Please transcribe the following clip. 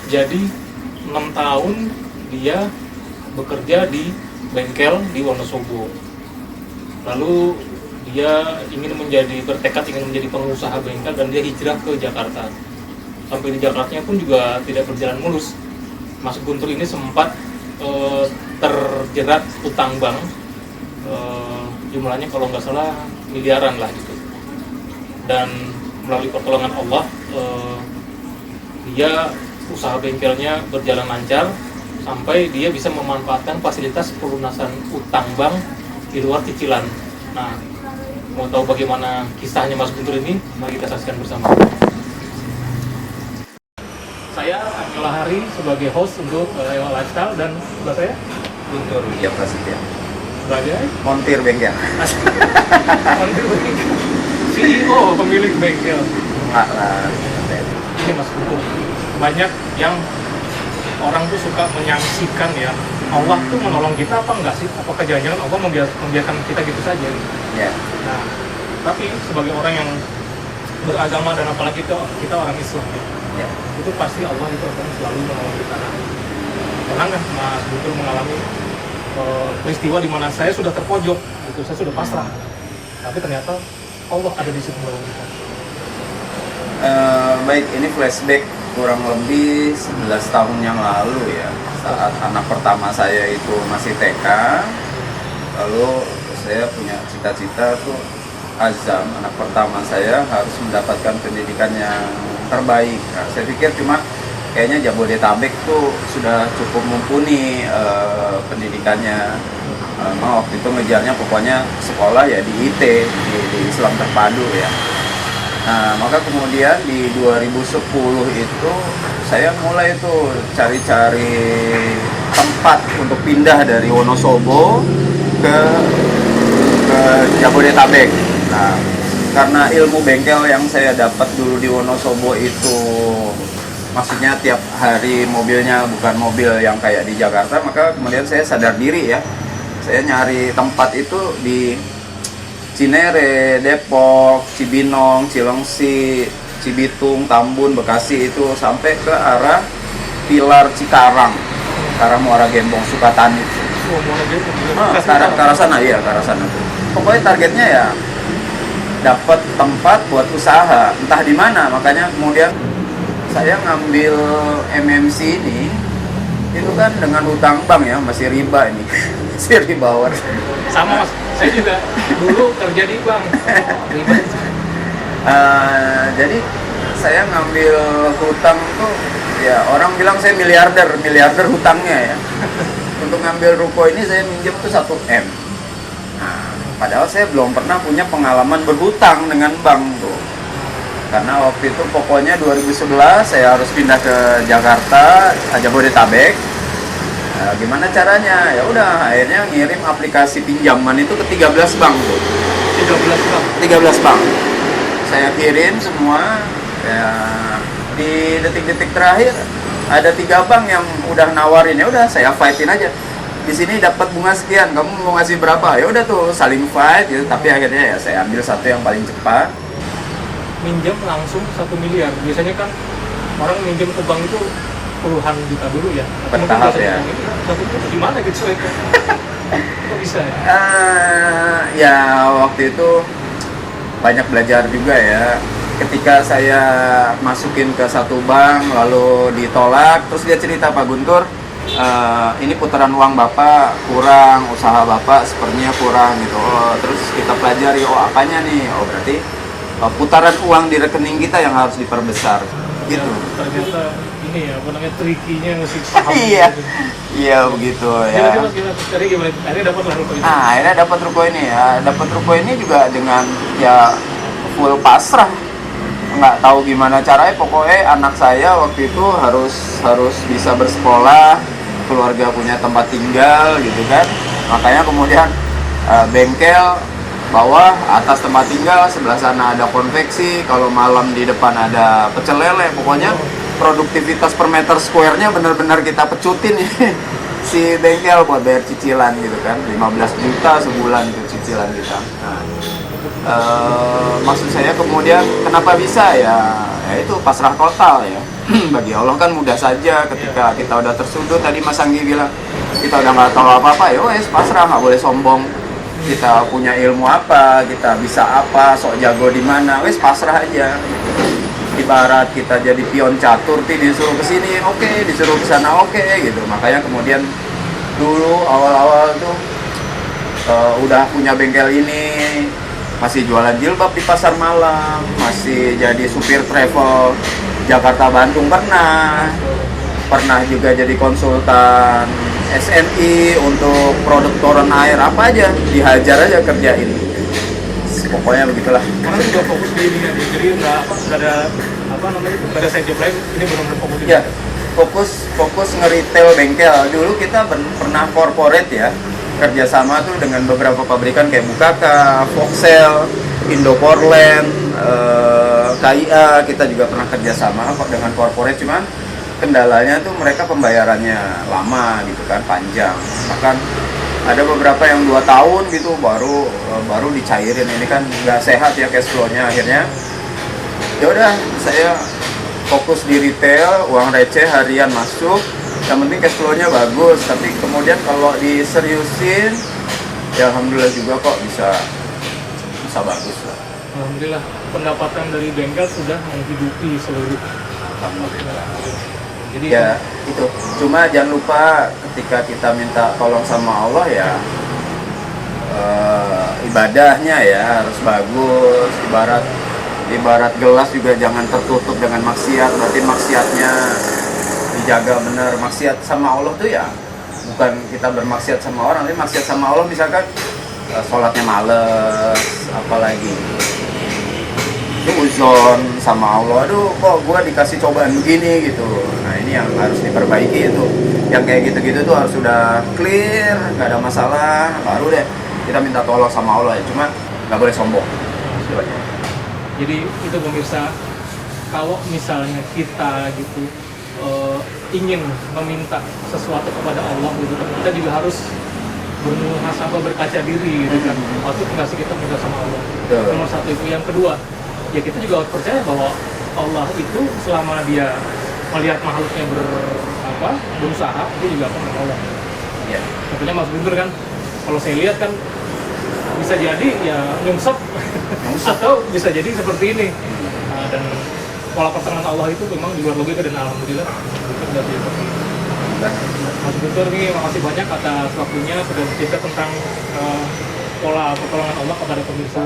Jadi 6 tahun dia bekerja di bengkel di Wonosobo. Lalu dia bertekad ingin menjadi pengusaha bengkel dan dia hijrah ke Jakarta. Sampai di Jakartanya pun juga tidak berjalan mulus. Mas Guntur ini sempat terjerat utang bank, jumlahnya kalau nggak salah miliaran lah gitu. Dan melalui pertolongan Allah, dia usaha bengkelnya berjalan lancar sampai dia bisa memanfaatkan fasilitas pelunasan utang bank di luar cicilan. Nah, mau tahu bagaimana kisahnya Mas Guntur ini? Mari kita saksikan bersama. Saya Angela Hari sebagai host untuk Ewa Lifestyle dan sebelah saya Guntur Widya Prasetya sebagai montir bengkel. montir bengkel, CEO pemilik bengkel. Enggak lah. Ini Mas Guntur, banyak yang orang tuh suka menyaksikan ya, Allah tuh menolong kita apa enggak sih? Apakah jangan-jangan Allah membiarkan kita gitu saja? Ya. Nah, tapi sebagai orang yang beragama dan apalagi kita orang Islam ya, itu pasti Allah itu akan selalu menolong kita. Pernah nggak Mas Guntur mengalami peristiwa di mana saya sudah terpojok, gitu, saya sudah pasrah, tapi ternyata Allah ada di situ menolong kita? Baik, ini flashback kurang lebih 11 tahun yang lalu ya, saat anak pertama saya itu masih TK. Lalu saya punya cita-cita tuh, azam anak pertama saya harus mendapatkan pendidikan yang terbaik. Nah, saya pikir cuma kayaknya Jabodetabek tuh sudah cukup mumpuni pendidikannya. Waktu itu ngejarnya pokoknya sekolah ya di IT, di Islam Terpadu ya. Nah, maka kemudian di 2010 itu saya mulai tuh cari-cari tempat untuk pindah dari Wonosobo ke Jabodetabek. Nah, karena ilmu bengkel yang saya dapat dulu di Wonosobo itu, maksudnya tiap hari mobilnya bukan mobil yang kayak di Jakarta, maka kemudian saya sadar diri ya, saya nyari tempat itu di Cinere, Depok, Cibinong, Cilengsi, Cibitung, Tambun, Bekasi, itu sampai ke arah Pilar Cikarang, ke arah Muara Gembong, Sukatani. Ke arah sana, iya, ke arah sana tuh. Pokoknya targetnya ya dapat tempat buat usaha, entah di mana. Makanya kemudian saya ngambil MMC ini, itu kan dengan hutang bank ya, masih riba ini, masih ribawar. Sama Mas, saya juga dulu kerja di bank. Riba. Jadi saya ngambil hutang tuh, ya orang bilang saya miliarder hutangnya ya. Untuk ngambil ruko ini saya minjem tuh 1 M. Nah, padahal saya belum pernah punya pengalaman berhutang dengan bank tuh. Karena waktu itu pokoknya 2011 saya harus pindah ke Jakarta, Jabodetabek. Nah, gimana caranya? Ya udah, akhirnya ngirim aplikasi pinjaman itu ke 13 bank tuh. 13 bank. 13 bank. Saya kirim semua. Ya, di detik-detik terakhir ada 3 bank yang udah nawarin, ya udah saya fightin aja. Di sini dapat bunga sekian, kamu mau ngasih berapa? Ya udah tuh saling fight gitu, tapi akhirnya ya saya ambil satu yang paling cepat. Minjem langsung 1 miliar. Biasanya kan orang minjem ke bank itu puluhan juta dulu ya. Bertahap ya. Satu juta gimana gitu ya? Kok bisa ya? Ya waktu itu banyak belajar juga ya. Ketika saya masukin ke satu bank lalu ditolak, terus dia cerita, Pak Guntur, ini putaran uang Bapak kurang, usaha Bapak sepertinya kurang gitu. Terus kita pelajari, apanya nih? Berarti putaran uang di rekening kita yang harus diperbesar gitu. Ya, ternyata ini ya, apa namanya, trikinya mesti paham. Iya, iya begitu ya. Jadi gimana? Akhirnya dapat ruko ini. Akhirnya dapat ruko ini ya. Dapat ruko ini juga dengan ya full pasrah. Nggak tahu gimana caranya, pokoknya anak saya waktu itu harus bisa bersekolah, keluarga punya tempat tinggal gitu kan. Makanya kemudian bengkel bawah, atas tempat tinggal, sebelah sana ada konveksi, kalau malam di depan ada pecel lele. Pokoknya produktivitas per meter square-nya benar-benar kita pecutin nih si bengkel buat bayar cicilan gitu kan. 15 juta sebulan itu cicilan kita. Nah, maksud saya kemudian kenapa bisa ya itu pasrah total ya. bagi Allah kan mudah saja ketika kita udah tersudut. Tadi Mas Anggi bilang kita udah nggak tahu apa-apa, ya wes pasrah, nggak boleh sombong. Kita punya ilmu apa, kita bisa apa, sok jago di mana, wes pasrah aja. Ibarat kita jadi pion catur, disuruh ke sini oke, disuruh ke sana oke gitu. Makanya kemudian dulu awal-awal tuh udah punya bengkel ini, masih jualan jilbab di pasar malam, masih jadi supir travel Jakarta Bandung, pernah juga jadi konsultan SNI untuk produk toren air, apa aja dihajar aja kerjain. Pokoknya begitulah. Karena juga fokus di ini, jadi nggak ada nggak ada side job lain, ini benar-benar fokus di Ya, fokus nge-retail bengkel. Dulu kita pernah corporate ya, kerjasama tuh dengan beberapa pabrikan kayak Bukaka, Foxel, Indoporland, KIA. Kita juga pernah kerjasama kok dengan corporate, cuman kendalanya tuh mereka pembayarannya lama gitu kan, panjang. Bahkan ada beberapa yang 2 tahun gitu baru dicairin. Ini kan nggak sehat ya cash flow-nya. Akhirnya ya udah, saya fokus di retail, uang receh harian masuk, yang penting cash flow-nya bagus. Tapi kemudian kalau diseriusin, ya alhamdulillah juga kok bisa bagus lah. Alhamdulillah, pendapatan dari bengkel sudah menghidupi seluruh. Alhamdulillah. Jadi Ya itu, cuma jangan lupa ketika kita minta tolong sama Allah ya, ibadahnya ya harus bagus. Ibarat gelas juga jangan tertutup dengan maksiat, berarti maksiatnya dijaga benar. Maksiat sama Allah tuh ya bukan kita bermaksiat sama orang, tapi maksiat sama Allah misalkan sholatnya males, apalagi uzon sama Allah, aduh kok gue dikasih cobaan begini gitu. Nah ini yang harus diperbaiki itu, yang kayak gitu-gitu tuh harus sudah clear, nggak ada masalah, baru deh kita minta tolong sama Allah ya. Cuma nggak boleh sombong. Jadi itu pemirsa, kalau misalnya kita gitu ingin meminta sesuatu kepada Allah gitu, kita juga harus bermuhasabah, berkaca diri gitu kan. Waktu kasih kita minta sama Allah. Nomor satu itu. Yang kedua, ya kita juga harus percaya bahwa Allah itu selama dia melihat makhluknya berusaha, dia juga akan menolong. Ya. Tentunya Mas Guntur kan, kalau saya lihat kan bisa jadi ya nyungsep atau bisa jadi seperti ini. Dan pola pertengahan Allah itu memang di luar logika, dan alhamdulillah itu sudah seperti ini. Mas Guntur nih, makasih banyak atas waktunya sudah bercerita tentang pola pertolongan Allah kepada pemirsa.